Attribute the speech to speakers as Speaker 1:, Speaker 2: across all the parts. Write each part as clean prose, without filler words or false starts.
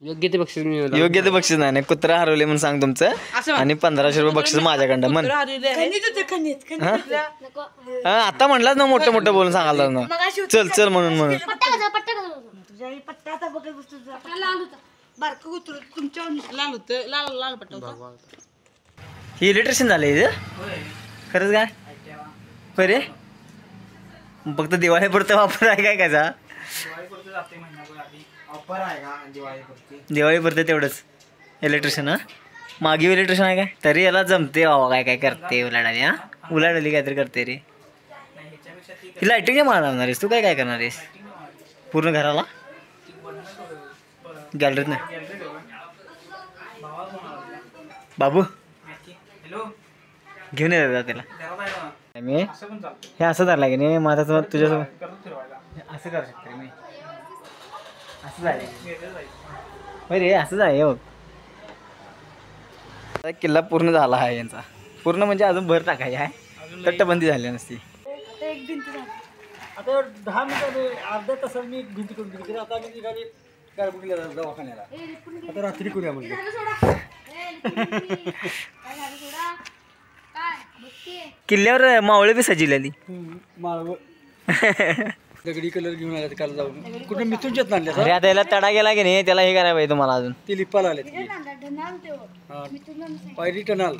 Speaker 1: योग्य ते बक्षीस मिळवलं.
Speaker 2: योग्य ते बक्षीस नाही कुत्रा हरवले म्हणून सांग तुमचं आणि 1500 रुपये बक्षीस माझ्याकडं म्हण. आता म्हटलं ना मोठं मोठं बोलून सांगाल ना चल चल म्हणून म्हणून ही इलेक्ट्रिशियन झाले खरंच काय बरे फक्त दिवाळी पुरतं वापर आहे काय त्याचा दिवाळी पुरते तेवढंच इलेक्ट्रिशियन. हा मागे इलेक्ट्रिशियन आहे काय तरी याला जमते बाबा काय काय करते उलाढाली. हा उलाढाली काहीतरी करते रे. ही लाईटिंग काय मारणार आहेस तू काय काय करणार आहेस पूर्ण घराला गॅलरीत नाही. बाबू घेऊन येतात त्याला मी हे असं धरला की नाही माझा तुझ्यासोबत असं करू शकते मी असं झालं रे असं आहे बघ. किल्ला पूर्ण झाला आहे यांचा पूर्ण म्हणजे अजून भर टाकायची आहे तट्टबंदी झाली नसती.
Speaker 3: आता 10 मिनिटांनी अर्ध्या तासात मी भिंत करून दिली. आता मी निघाली गारगुटीला दवाखान्याला. आता रात्री करूया म्हणजे
Speaker 2: किल्ल्यावर मावळे बी सजवलेली
Speaker 3: माळव दगडी कलर घेऊन आले काल जाऊन कुठे मिथून येत नाही.
Speaker 2: अरे आता याला तडा गेला की नाही त्याला हे करायला पाहिजे तुम्हाला अजून
Speaker 3: ते लिपाला आले पायरी टनाल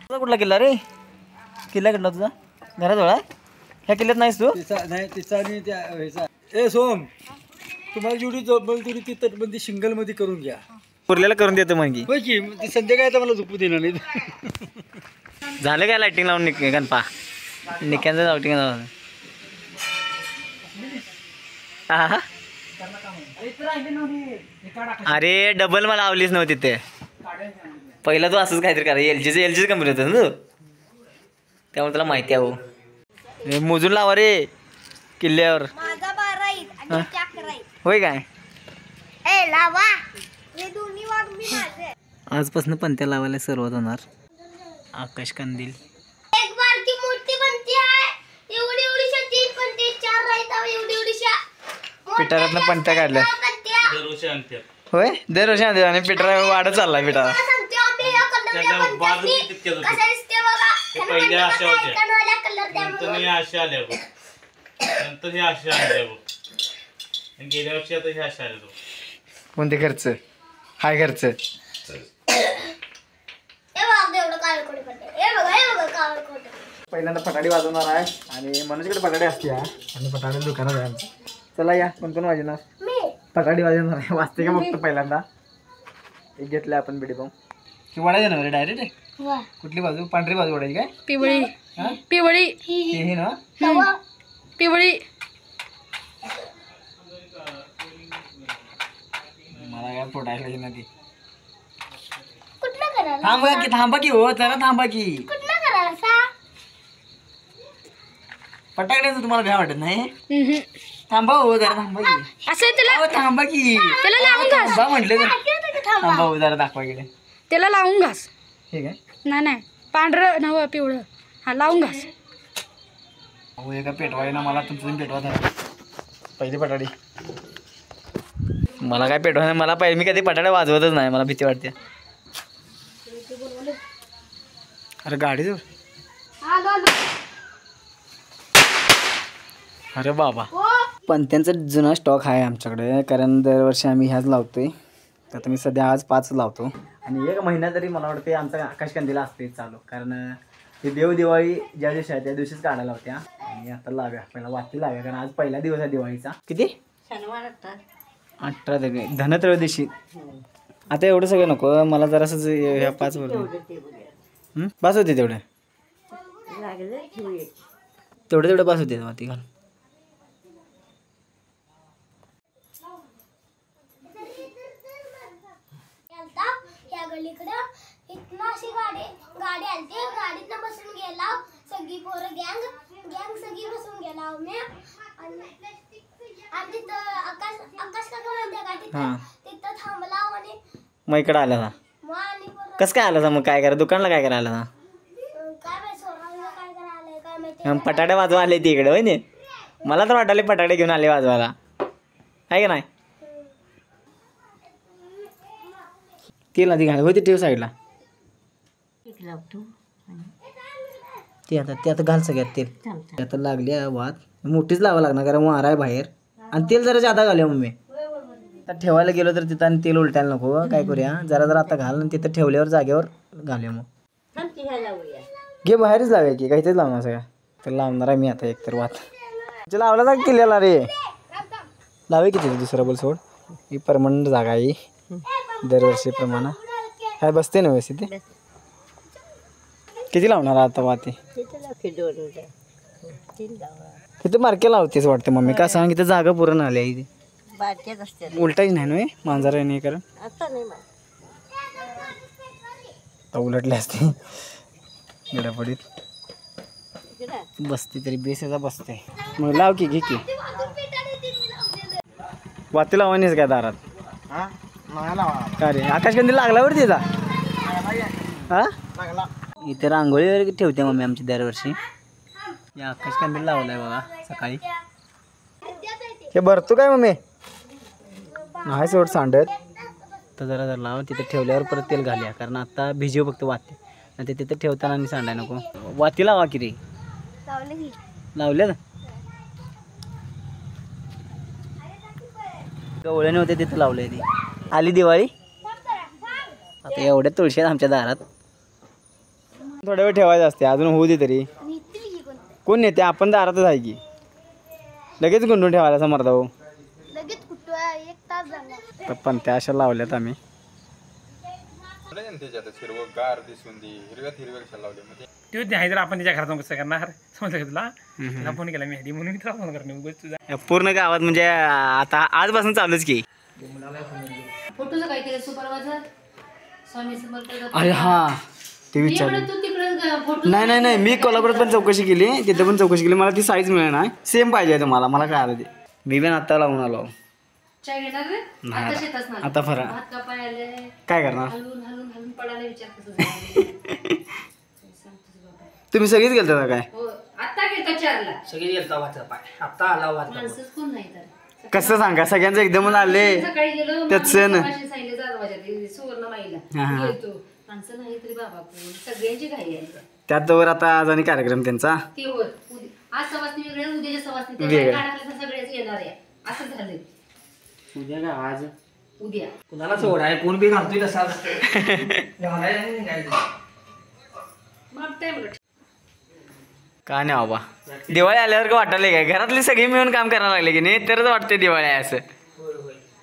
Speaker 2: कुठला किल्ला रे किल्ला कुठला तुझा घराजवळ आहे ह्या किल्ल्यात नाहीस तू
Speaker 3: नाही तिचा आणि त्या ह्याचा. ए सोम तुम्हाला जेवढी जमल तेवढी ती तटबंदी सिंगल मध्ये करून घ्या.
Speaker 2: उरलेला करून देतो म्हणजे
Speaker 3: होय की ती संध्याकाळी आता मला झोपू देणार नाही.
Speaker 2: झालं काय लाईटिंग लावून गणपा निक्यांचं लाईटिंग लावून. अरे डबल मला आवलीच नव्हती ते पहिला तू असंच काहीतरी करा एलजीचं कंपनी होतं ना तू त्यामुळे तुला माहिती आहे हो. मोजून लावा रे किल्ल्यावर होय काय आजपासून पंत्या लावायला सुरुवात होणार. आकाश कंदील पिटारातनं पंत्या काढल्या होय दरवर्षी आणते आणि पिटारा वाढत चाललाय पिटारा. कोणते खर्च हाय खर्च पहिल्यांदा फटाडी वाजवणार आहे आणि मनोजकडे फटाडी असते आणि फटाडी दुकानात आहे आमचं. चला या कोण कोण वाजवणार फटाडी वाजवणार आहे वाजते का फक्त पहिल्यांदा एक घेतलं आपण बिडी पाहून की वडा देणार रे डायरेक्ट कुठली बाजू पांढरी बाजू वडायची काय
Speaker 4: पिवळी पिवळी
Speaker 2: हे ना
Speaker 4: पिवळी
Speaker 2: मला काय फोटायला ना ती थांबा की हो जरा थांबा की फटाकड्याचं तुम्हाला भ्या वाटत नाही थांबा हो जरा थांबा की
Speaker 4: असं त्याला
Speaker 2: थांबा की
Speaker 4: त्याला लावून घास
Speaker 2: थांबा म्हटलं थांबा हो जरा दाखवा गेले
Speaker 4: त्याला लावून घास.
Speaker 2: ठीक आहे
Speaker 4: नाही नाही पांढरं नवं पिवळं हा लावून घास.
Speaker 2: हो एका पेटवाय ना मला तुमचं पेटवा धरा पहिली फटाडी मला काय पेटवा नाही मला मी कधी फटाड्या वाजवतच नाही मला भीती वाटते. अरे गाडी जाऊ अरे बाबा पंत्यांचा जुना स्टॉक आहे आमच्याकडे कारण दरवर्षी आम्ही ह्याच लावतोय. तर मी सध्या आज 5 लावतो आणि एक महिना तरी मला वाटते आमचा आकाश कंदीला असते चालू कारण ते देव दिवाळी ज्या दिवशी आहे त्या दिवशीच काढायला होत्या आणि आता लाव्या पहिला वाती लाव्या कारण आज पहिला दिवस आहे दिवाळीचा. किती 18 धनत्रयोदशी. आता एवढं सगळं नको मला जरासंच ह्या 5 वर बस होते तेवढे बस होते वाती घाल.
Speaker 5: गाडी आलती गाडीतनं बसून गेला सगळी पोरं गँग सगळी बसून गेला आणि तिथं आकाश काका म्हणते का तिथं थांबला आणि
Speaker 2: मग इकडे आला ना कसं काय आला मग काय करा दुकानला काय करायला ना
Speaker 5: काय माहिती सोराला काय करायला काय माहिती
Speaker 2: पटाडे वाजवा आले ती इकडे होय ने मला तर वाटाले पटाडे घेऊन आले वाजवायला. आहे का नाही तेल आधी घाल होती ठेव साईडला ते आता घाल सगळ्यात तेल ते आता लागली वाद मोठीच लावा लागणार कारण वारा आहे बाहेर आणि तेल जरा जादा घालूया मम्मी आता ठेवायला गेलो तर तिथं आणि तेल उलटायला नको काय करूया जरा आता घाल आणि तिथं ठेवल्यावर जागेवर घालूया मग घे बाहेरच लावूया की काहीतरीच लावणार सगळ्या तर लावणार आहे मी आता एकतर वाद लावला जाग केलेला रे लावे की तिथे दुसरा बोल सोड ही परमनंट जागा आहे दरवर्षीप्रमाणे काय बसते ना व्यवस्थित किती लावणार आता वाती तिथे मार्के लावतेच वाटते मम्मी का सांग इथं जागा पूर्ण आली आहे इथे उलटाच नाही ना मांजर नाही कारण उलटले असते गडापडीत बसते तरी बेसाचा बसते मग लाव की घे की वाती लावानीच काय दारात का रे आकाशकंदील लागल्यावरती जा हा इथे रांगोळी वगैरे ठेवते मम्मी आमची दरवर्षी या आकाशकंदील लावलाय बघा सकाळी हे भरतो काय मम्मी नाही सोड सांडत तर जरा लाव तिथे ठेवल्यावर परत तेल घालूया कारण आता भिजव फक्त वाती आणि ते तिथे ठेवताना आणि सांडाय नको वाती लावा की रे लावल्या ना गवळ्याने होते तिथे लावलंय ती आली दिवाळी आता एवढ्या तुळशी आहेत आमच्या दारात थोड्या वेळ ठेवायचं असते अजून होऊ दे तरी कोण नेते आपण दारातच आहे की लगेच गुंडून ठेवायला समर्थ भाऊ
Speaker 5: लगेच कुठं 1 तास झाला
Speaker 2: पण त्या अशा लावल्यात आम्ही
Speaker 3: आपण त्याच्या घरात कसं करणार समजलं तुला तुला फोन केला मी आधी म्हणून मी तुला फोन करणार तुझा
Speaker 2: पूर्ण गावात म्हणजे आता आजपासून चालूच की
Speaker 1: फोटोचं काय केलं सुपरवायझर स्वामी समर्थ
Speaker 2: अरे हा ते विचारलं नाही मी कोल्हापुरात पण चौकशी केली तिथे पण चौकशी केली मला ती साईज मिळेल ना सेम पाहिजे मला काय आलं ते मी पण आता लावून आलो
Speaker 1: चाय घेणार रे
Speaker 2: नाही
Speaker 1: आता
Speaker 2: आता.
Speaker 1: शेतात ना
Speaker 2: आता फरा
Speaker 1: भात कापाय आले
Speaker 2: काय करणार
Speaker 1: हलून हलून हलून पडायला विचार कसं झालं.
Speaker 2: तुम्ही सगळीच गेलता काय
Speaker 1: हो आता गेलतो 4ला
Speaker 3: सगळी गेलता वाचा पाय हप्ता आला वाचा
Speaker 1: माणसंच कोण नाही तर
Speaker 2: कसं सांगा सगळ्यांचं एकदमच आले
Speaker 1: सकाळी गेलो
Speaker 2: त्यात सण.
Speaker 1: सांगितलं जाधवाच्या सुवर्ण माईला
Speaker 2: हा.
Speaker 1: गेलतो माणसं नाही तरी बाबा कोण सगळ्यांची घाई आहे
Speaker 2: त्यात दोवर आता आज आणि कार्यक्रम त्यांचा
Speaker 1: ते होत आज सवासनी वेगळे उद्याच्या सवासनी
Speaker 2: वेगळे.
Speaker 1: सगळेच येणार आहे असं झालं
Speaker 3: उद्या का आज
Speaker 1: उद्या
Speaker 3: कुणाला सोड आहे कोण बी घालतोय तसा
Speaker 1: मग टाइम
Speaker 2: का नाही बाबा दिवाळी आल्यावर का वाटायला काय घरातली सगळी मिळून काम करायला लागले की नाही तरच वाटते दिवाळी आहे असं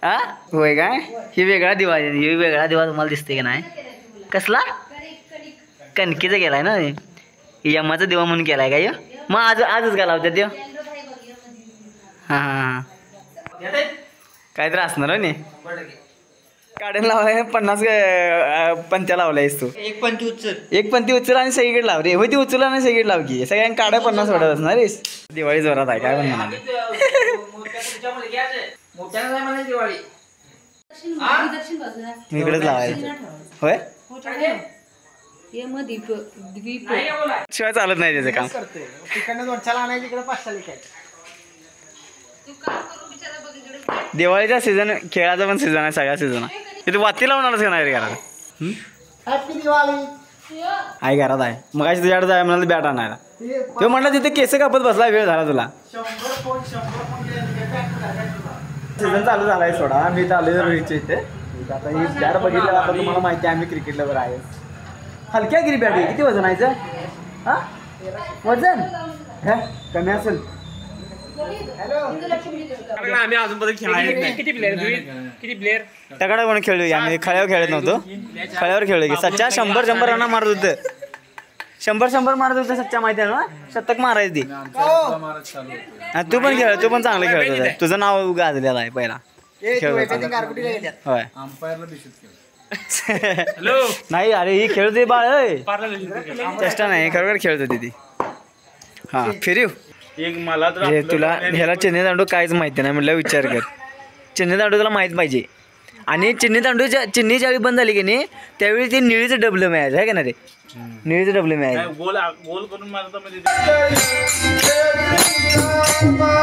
Speaker 2: हा होय काय ही वेगळा दिवा ही वेगळा दिवा तुम्हाला दिसते की नाही कसला कणकीचा केलाय ना यमाचा दिवा म्हणून केलाय काय मग आजच गेला होता देव हां काहीतरी असणार हो नाही काढून लावलाय 50 पंत्या लावलायस तू
Speaker 3: एक पंची उचल
Speaker 2: एक पंथी उचल आणि सगळीकडे लाव रे होय ती उचल आणि सगळीकडे लाव की सगळ्यांना काढा 50 वाटत असणार रेस दिवाळी जोरात आहे काय म्हणणार
Speaker 1: दक्षिण बाजूला
Speaker 2: इकडेच लावायचं होय
Speaker 1: हे मग दीप
Speaker 2: शिवाय चालत नाही त्याचं काम
Speaker 3: तिकडनं 200 आणायचं इकडे 500 लिखायचं
Speaker 2: दिवाळीचा सीझन खेळाचा पण सीझन आहे सगळा सीझन आहे तिथे वाती लावणारच का नाही रे घरात
Speaker 3: हॅपी दिवाळी
Speaker 2: आहे घरात आहे मग अशी तुझ्याकडे जाय म्हणाल बॅट आणायला तो म्हणला तिथे केस कापत बसला वेळ झाला तुला सीझन चालू झालाय सोडा मी चालू रोहितच्या इथे आता ही बॅट बघितलं आता तुम्हाला माहिती आहे आम्ही क्रिकेट लवर आहे हलक्या गिरी बॅट आहे किती वजन आहे हा वजन हा कमी असेल
Speaker 3: आम्ही अजूनपर्यंत खेळायला किती प्लेअर
Speaker 2: तगडा पण खेळलो आम्ही खळ्यावर खेळत नव्हतो खळ्यावर खेळलो की सच्चा 100 रन मारत होतं 100 मारत होतं सच्चा माहिती आहे ना शतक मारायची ती तू पण खेळ तू पण चांगलं खेळत होता तुझं नाव गाजलेलं आहे पहिला होय नाही अरे ही खेळत होती बाळ चेष्टा नाही खरोखर खेळत होती ती हा फिरीव
Speaker 3: एक मला
Speaker 2: हे तुला ह्याला चिन्नी दांडू काहीच माहिती नाही म्हटलं विचार कर चिन्नी दांडू तुला माहीत पाहिजे आणि चिन्नी चिन्नी ज्यावेळी बंद झाली की नाही त्यावेळी ते निळीचं डबलं मिळायचं आहे का ना रे निळीचं डबलं मिळायचं
Speaker 3: गोल करून मारतो म्हणजे
Speaker 6: केशवा